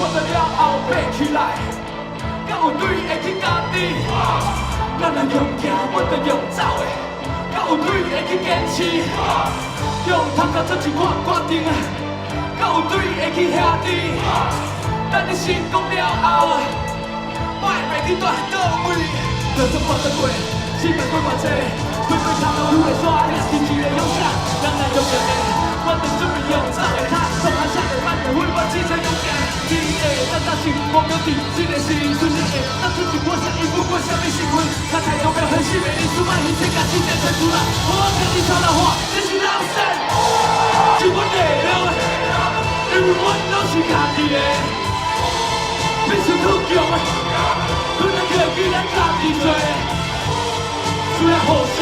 活到了后爬起来，敢有对会去家己？咱若用行，我着用走的，敢有对会去坚持？用头壳做一款决定，敢有对会去兄弟？咱的成功了后，莫袂去大倒位，就算跋得过，四百过偌济，每每头路愈会煞，也是一个勇者，咱来勇敢的，我着准备用走的他，创下下个版本，为我支撑勇敢。第一个，咱搭是目标地，这个是纯正的，咱出一我啥伊不管啥物成分，较太目标很细微，你出卖一切，甲真正推出来，我跟你超人化，这是老神，是阮的路，因为阮拢是家己的。必须突强，不能客气咱家己做，需要互相